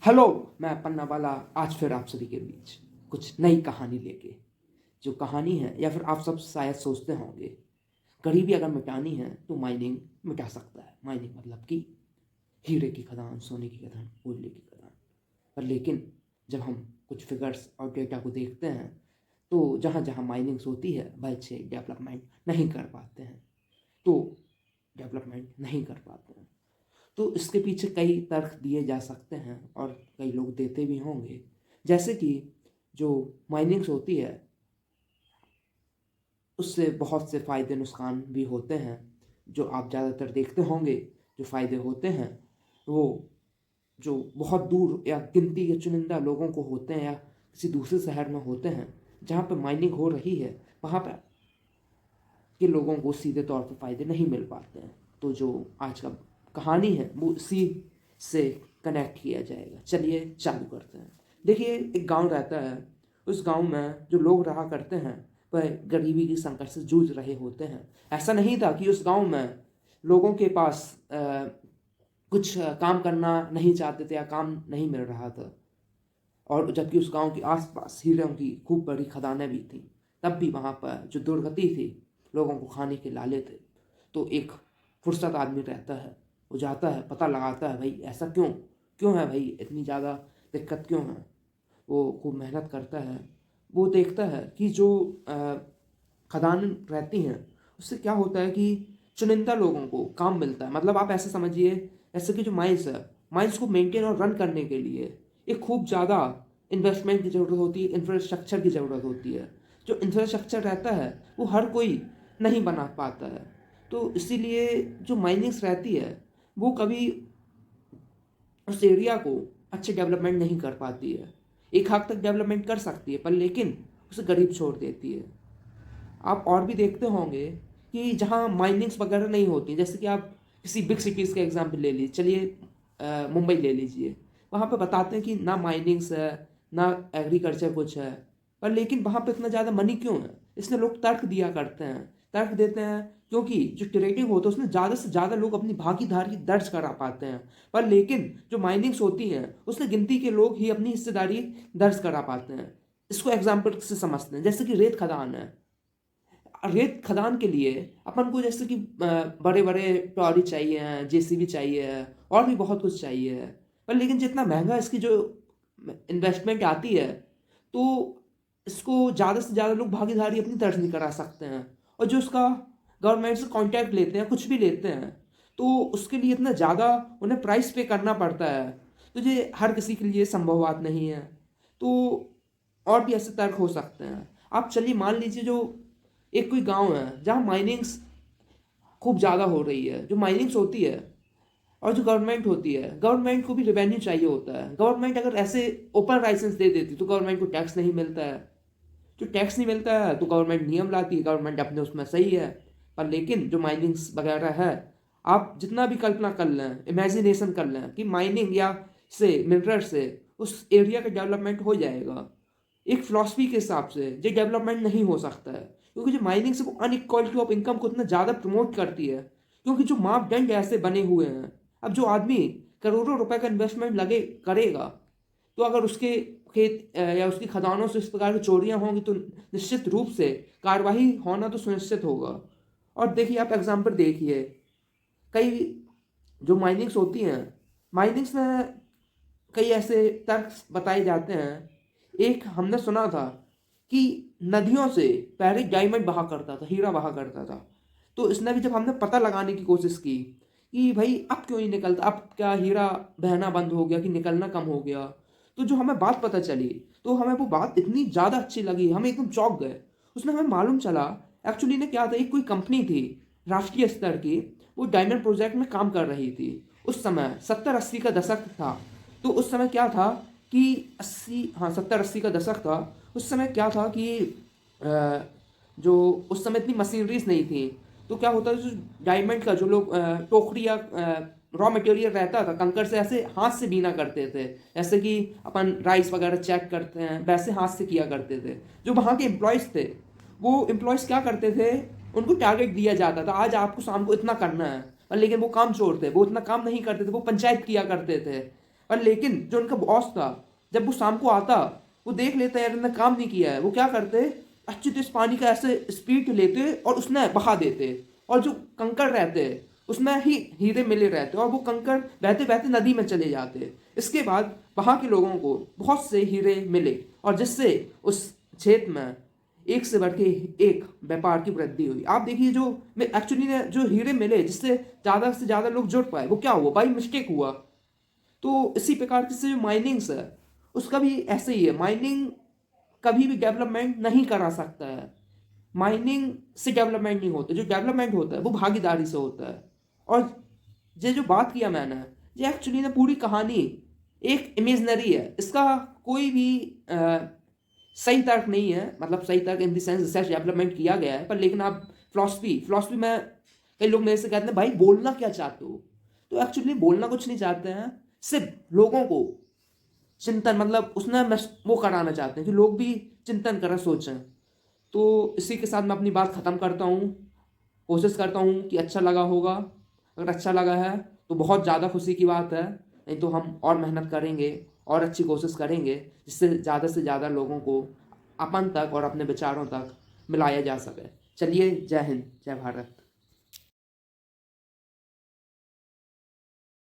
Hello, मैं पन्ना वाला आज फिर आप सभी के बीच कुछ नई कहानी लेके। जो कहानी है या फिर आप सब शायद सोचते होंगे, गरीबी अगर मिटानी है तो माइनिंग मिटा सकता है। माइनिंग मतलब कि हीरे की खदान, सोने की खदान, कोयले की खदान। पर लेकिन जब हम कुछ फिगर्स और डेटा को देखते हैं तो जहाँ जहाँ माइनिंग्स होती है वह से डेवलपमेंट नहीं कर पाते हैं। तो डेवलपमेंट नहीं कर पाते हैं तो इसके पीछे कई तर्क दिए जा सकते हैं और कई लोग देते भी होंगे। जैसे कि जो माइनिंग्स होती है उससे बहुत से फ़ायदे नुकसान भी होते हैं। जो आप ज़्यादातर देखते होंगे, जो फ़ायदे होते हैं वो जो बहुत दूर या गिनती के चुनिंदा लोगों को होते हैं या किसी दूसरे शहर में होते हैं जहाँ पर माइनिंग हो रही है, वहाँ पर के लोगों को सीधे तौर पर फ़ायदे नहीं मिल पाते हैं। तो जो आज का कहानी है वो इसी से कनेक्ट किया जाएगा। चलिए चालू करते हैं। देखिए, एक गांव रहता है। उस गांव में जो लोग रहा करते हैं वह गरीबी की संकट से जूझ रहे होते हैं। ऐसा नहीं था कि उस गांव में लोगों के पास कुछ काम करना नहीं चाहते थे या काम नहीं मिल रहा था, और जबकि उस गांव के आसपास हीरों की खूब बड़ी खदानें भी थीं। तब भी वहाँ पर जो दुर्गति थी, लोगों को खाने के लाले थे। तो एक फुर्सत आदमी रहता है, वो जाता है, पता लगाता है भाई ऐसा क्यों क्यों है, भाई इतनी ज़्यादा दिक्कत क्यों है। वो खूब मेहनत करता है। वो देखता है कि जो खदान रहती हैं उससे क्या होता है कि चुनिंदा लोगों को काम मिलता है। मतलब आप ऐसे समझिए, जैसे कि जो माइंस है, माइंस को मेंटेन और रन करने के लिए एक खूब ज़्यादा इन्वेस्टमेंट की ज़रूरत होती है, इंफ्रास्ट्रक्चर की ज़रूरत होती है। जो इंफ्रास्ट्रक्चर रहता है वो हर कोई नहीं बना पाता है। तो इसीलिए जो माइनिंग्स रहती है वो कभी उस एरिया को अच्छे डेवलपमेंट नहीं कर पाती है। एक हद तक डेवलपमेंट कर सकती है पर लेकिन उसे गरीब छोड़ देती है। आप और भी देखते होंगे कि जहाँ माइनिंग्स वगैरह नहीं होती, जैसे कि आप किसी बिग सिटीज़ का एग्जांपल ले लीजिए। चलिए मुंबई ले लीजिए। वहाँ पे बताते हैं कि ना माइनिंग्स है, ना एग्रीकल्चर कुछ है, पर लेकिन वहाँ पे इतना ज़्यादा मनी क्यों है? इसलिए लोग तर्क दिया करते हैं, तर्क देते हैं क्योंकि जो ट्रेडिंग होता है उसमें ज़्यादा से ज़्यादा लोग अपनी भागीदारी दर्ज करा पाते हैं। पर लेकिन जो माइनिंग्स होती हैं उसमें गिनती के लोग ही अपनी हिस्सेदारी दर्ज करा पाते हैं। इसको एग्जाम्पल से समझते हैं, जैसे कि रेत खदान है। रेत खदान के लिए अपन को जैसे कि बड़े बड़े ट्रॉली चाहिए हैं, जेसीबी चाहिए है, और भी बहुत कुछ चाहिए है। पर लेकिन जितना महंगा इसकी जो इन्वेस्टमेंट आती है, तो इसको ज़्यादा से ज़्यादा लोग भागीदारी अपनी तरफ नहीं करा सकते हैं। और जो उसका गवर्नमेंट से कॉन्ट्रैक्ट लेते हैं, कुछ भी लेते हैं, तो उसके लिए इतना ज़्यादा उन्हें प्राइस पे करना पड़ता है। तो ये हर किसी के लिए संभव बात नहीं है। तो और भी ऐसे तर्क हो सकते हैं। आप चलिए मान लीजिए, जो एक कोई गांव है जहाँ माइनिंग्स खूब ज़्यादा हो रही है। जो माइनिंग्स होती है और जो गवर्नमेंट होती है, गवर्नमेंट को भी रेवेन्यू चाहिए होता है। गवर्नमेंट अगर ऐसे ओपन लाइसेंस दे देती तो गवर्नमेंट को टैक्स नहीं मिलता है। जो टैक्स नहीं मिलता है तो गवर्नमेंट नियम लाती है, गवर्नमेंट अपने उसमें सही है। पर लेकिन जो माइनिंग्स वगैरह है, आप जितना भी कल्पना कर लें, इमेजिनेशन कर लें कि माइनिंग या से मिनरल से उस एरिया का डेवलपमेंट हो जाएगा, एक फिलॉसफी के हिसाब से ये डेवलपमेंट नहीं हो सकता है। क्योंकि जो माइनिंग से वो अनइक्वालिटी ऑफ इनकम को इतना ज़्यादा प्रमोट करती है। क्योंकि जो मापदंड ऐसे बने हुए हैं, अब जो आदमी करोड़ों रुपए का इन्वेस्टमेंट लगे करेगा, तो अगर उसके खेत या उसकी खदानों से इस प्रकार की चोरियां होंगी तो निश्चित रूप से कार्रवाई होना तो सुनिश्चित होगा। और देखिए, आप एग्जाम्पल देखिए, कई जो माइनिंग्स होती हैं, माइनिंग्स में कई ऐसे तर्क बताए जाते हैं। एक हमने सुना था कि नदियों से पहले डायमंड बहा करता था, हीरा बहा करता था। तो इसने भी जब हमने पता लगाने की कोशिश की कि भाई अब क्यों नहीं निकलता, अब क्या हीरा बहना बंद हो गया कि निकलना कम हो गया, तो जो हमें बात पता चली, तो हमें वो बात इतनी ज़्यादा अच्छी लगी, हमें एकदम चौंक गए। उसमें हमें मालूम चला एक्चुअली ने क्या था, एक कोई कंपनी थी राष्ट्रीय स्तर की, वो डायमंड प्रोजेक्ट में काम कर रही थी। उस समय 70-80 का दशक था। तो उस समय क्या था कि 80, हाँ 70-80 का दशक था। उस समय क्या था कि जो उस समय इतनी मशीनरीज नहीं थी। तो क्या होता था, जो डायमंड का जो लोग टोकरी या रॉ मटेरियल रहता था, कंकड़ से ऐसे हाथ से बीना करते थे। जैसे कि अपन राइस वगैरह चेक करते हैं, वैसे हाथ से किया करते थे। जो वहाँ के एम्प्लॉयज़ थे, वो एम्प्लॉयज़ क्या करते थे, उनको टारगेट दिया जाता था, आज आपको शाम को इतना करना है। और लेकिन वो काम चोर थे, वो इतना काम नहीं करते थे, वो पंचायत किया करते थे। और लेकिन जो उनका बॉस था, जब वो शाम को आता, वो देख लेता यार इन्होंने काम नहीं किया है, वो क्या करते, अच्छी तो इस पानी का ऐसे स्पीड लेते और उसमें बहा देते, और जो कंकड़ रहते उसमें ही हीरे मिले रहते और वो कंकड़ बहते बहते नदी में चले जाते। इसके बाद वहाँ के लोगों को बहुत से हीरे मिले और जिससे उस क्षेत्र में एक से बढ़ के एक व्यापार की वृद्धि हुई। आप देखिए जो एक्चुअली जो हीरे मिले जिससे ज़्यादा से ज़्यादा लोग जुड़ पाए, वो क्या हुआ, बाई मिस्टेक हुआ। तो इसी प्रकार से जो माइनिंग्स है उसका भी ऐसे ही है, माइनिंग कभी भी डेवलपमेंट नहीं करा सकता है। माइनिंग से डेवलपमेंट नहीं होता, जो डेवलपमेंट होता है वो भागीदारी से होता है। और ये जो बात किया मैंने, ये एक्चुअली ना पूरी कहानी एक इमेजनरी है, इसका कोई भी सही तर्क नहीं है, मतलब सही तर्क in the sense research development किया गया है, पर लेकिन आप फिलॉसफी में कई लोग मेरे से कहते हैं भाई बोलना क्या चाहते हो, तो एक्चुअली बोलना कुछ नहीं चाहते हैं, सिर्फ लोगों को चिंतन, मतलब उसने वो कराना चाहते हैं कि लोग भी चिंतन करें, सोचें। तो इसी के साथ मैं अपनी बात ख़त्म करता हूँ। कोशिश करता हूँ कि अच्छा लगा होगा, अगर अच्छा लगा है तो बहुत ज़्यादा खुशी की बात है, नहीं तो हम और मेहनत करेंगे और अच्छी कोशिश करेंगे जिससे ज़्यादा से ज़्यादा लोगों को अपन तक और अपने विचारों तक मिलाया जा सके। चलिए, जय हिंद, जय भारत।